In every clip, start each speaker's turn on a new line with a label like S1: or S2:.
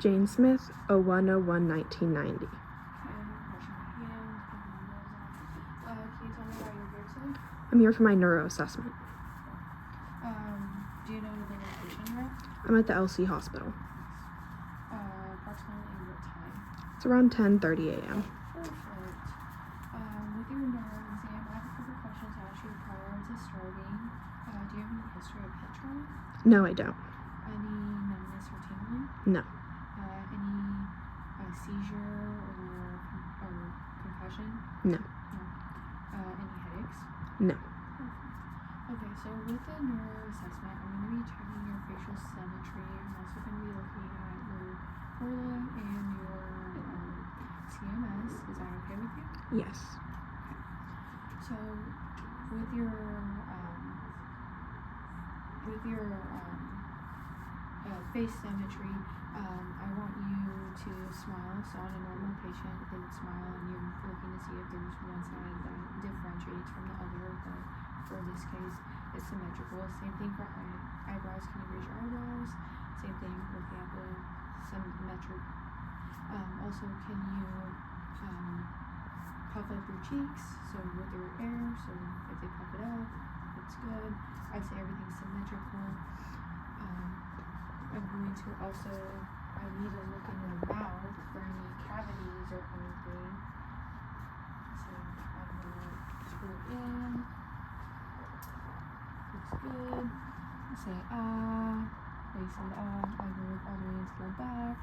S1: Jane Smith, 01/01/1990.
S2: Okay, wash my hands, put my nose on. Can you tell me why you're here today?
S1: I'm here for my neuro assessment.
S2: Do you know the location you're at?
S1: I'm at the LC hospital.
S2: Approximately what time?
S1: It's around 10:30 a.m.
S2: Perfect. With your neuro exam, I have a couple questions to ask you prior to starting. Do you have any history of head trauma?
S1: No, I don't.
S2: Any numbness or tingling?
S1: No.
S2: Any seizure or concussion?
S1: No.
S2: Any headaches?
S1: No.
S2: Okay, so with the neuro assessment, I'm going to be checking your facial symmetry. I'm also going to be looking at your cornea and your CMS. Is that okay with you?
S1: Yes.
S2: Okay. So with your face symmetry, I want you to smile. So on a normal patient, they would smile, and you're looking to see if there's one side that differentiates from the other. But for this case, it's symmetrical. Same thing for eyebrows. Can you raise your eyebrows? Same thing, looking at the symmetric. Also, can you puff up your cheeks? So with your air, so if they puff it up, it's good. I say everything's symmetrical. I'm going to also, I need to look in your mouth for any cavities or anything. So I'm going to screw it in. Looks good. Say they said I go all the way into the back.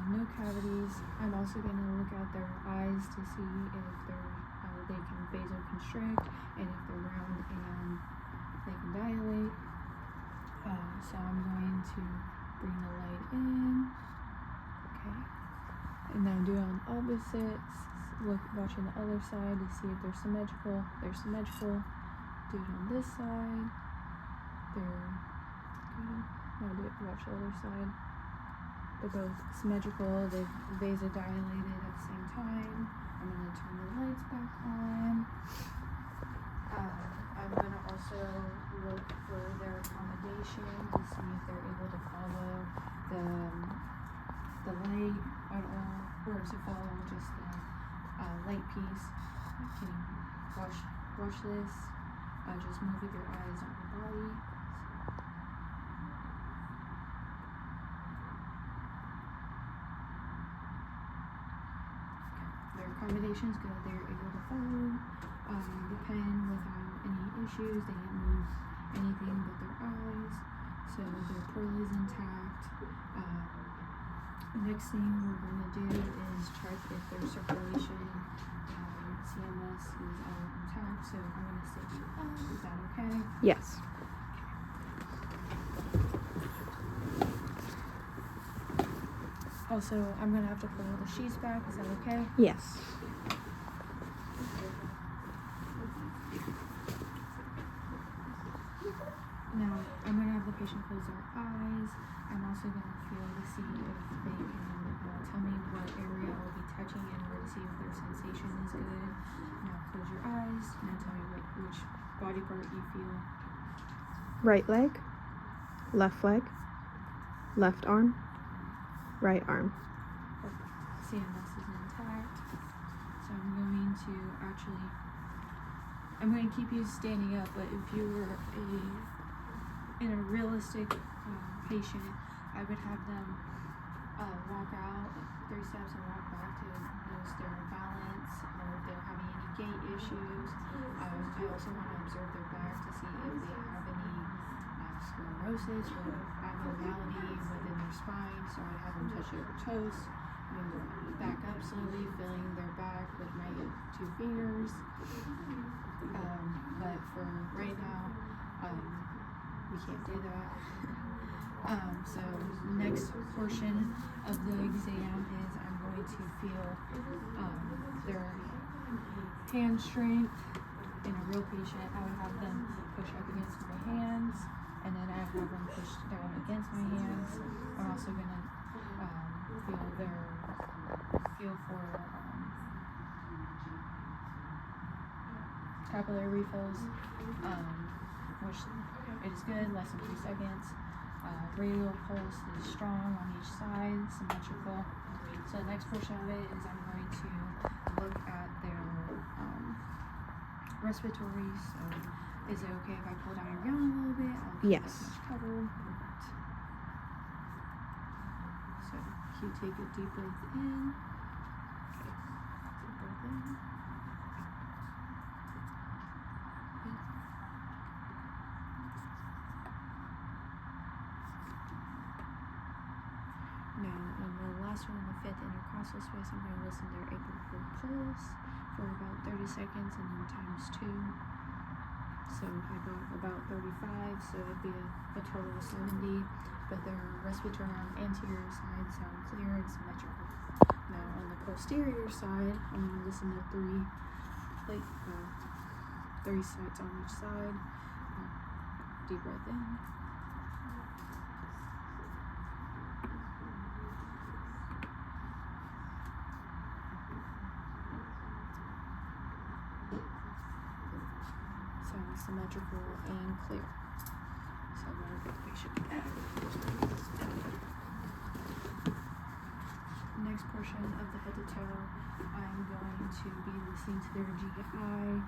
S2: No cavities. I'm also going to look at their eyes to see if they can vasoconstrict and if they're round and they can dilate. So I'm going to bring the light in. Okay. And now do it on opposites. Watching the other side to see if they're symmetrical. They're symmetrical. Do it on this side. They're good. Now watch the other side. They're both symmetrical. They've vasodilated at the same time. I'm going to turn the lights back on. I'm going to also look for their accommodation to see if they're able to follow the light at all, or to follow just the light piece. Can you watch this? Just move with your eyes, not your body. Their accommodation's good. They're able to follow the pen without any issues. They didn't move anything but their eyes, so their pearl is intact. Next thing we're going to do is check if their circulation, CMS is all intact. So I'm going to sit you up. Is that okay?
S1: Yes.
S2: Also, I'm going to have to pull the sheets back. Is that okay?
S1: Yes.
S2: Now, I'm going to have the patient close their eyes. I'm also going to feel to see if they can tell me what area I'll be touching in order to see if their sensation is good. Now, close your eyes and tell me which body part you feel.
S1: Right leg, left leg, left arm, right arm.
S2: Perfect. CMS is intact. So I'm going to keep you standing up, but if you were in a realistic patient, I would have them walk out 3 steps and walk back to notice their balance, or if they're having any gait issues. I also want to observe their back to see if they have any sclerosis or abnormality within their spine. So I'd have them touch their toes, move back up slowly, feeling their back with my 2 fingers. But for right now, we can't do that. So next portion of the exam is I'm going to feel their hand strength. In a real patient, I would have them push up against my hands, and then I would have them push down against my hands. I'm also going to feel for capillary refills, which is good, less than 3 seconds. Radial pulse is strong on each side, symmetrical. So the next portion of it is I'm going to look at their respiratory. So is it okay if I pull down your gown a little bit? I'll keep
S1: Yes.
S2: as much cover. Perfect. So you take a deep breath in. Okay. Deep breath in. Now, on the last one, the fifth intercostal space, I'm going to listen to their apical pulse for about 30 seconds and then times 2. So I got about 35, so it'd be a total of 70. But their respiratory on the anterior side sound clear and symmetrical. Now, on the posterior side, I'm going to listen to 3 sites on each side. Deep breath in. Sounds symmetrical and clear. So I'm going to get the patient back. Next portion of the head to toe, I'm going to be listening to their GI,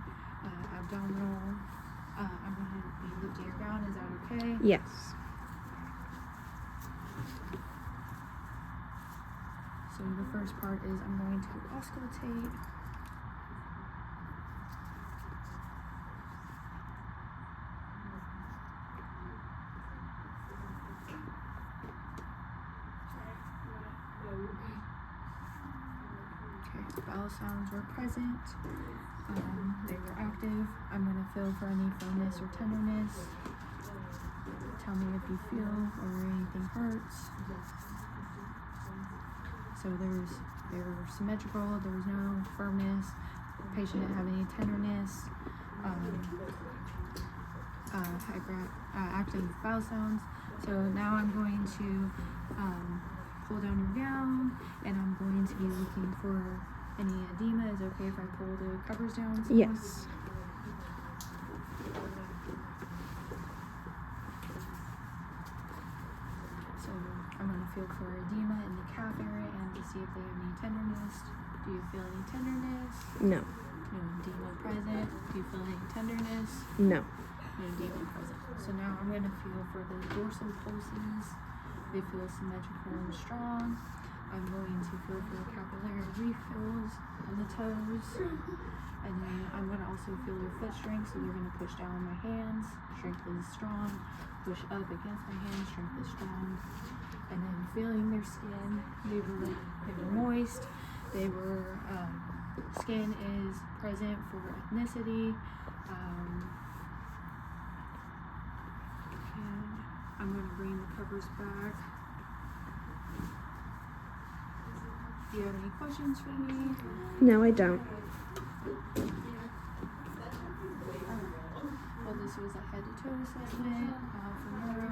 S2: abdominal. I'm going to be lifting your gown. Is that okay?
S1: Yes.
S2: So the first part is I'm going to auscultate. Okay, bowel sounds were present. They were active. I'm going to feel for any firmness or tenderness. Tell me if you feel or anything hurts. So they were symmetrical. There was no firmness. The patient didn't have any tenderness. Active bowel sounds. So now I'm going to pull down your gown, and I'm going to be looking for any edema. Is it okay if I pull the covers down some more?
S1: Yes.
S2: So I'm going to feel for edema in the calf area and to see if they have any tenderness. Do you feel any tenderness?
S1: No.
S2: No edema present. Do you feel any tenderness?
S1: No.
S2: No edema present. So now I'm going to feel for the dorsal pulses. They feel symmetrical and strong. I'm going to feel for capillary refills on the toes. And then I'm going to also feel their foot strength. So they're going to push down on my hands. Strength is strong. Push up against my hands. Strength is strong. And then feeling their skin. They were moist. They were, skin is present for ethnicity. And I'm going to bring the covers back. Do you have any questions for me?
S1: No, I don't.
S2: Well, this was a head to toe assessment for neuro.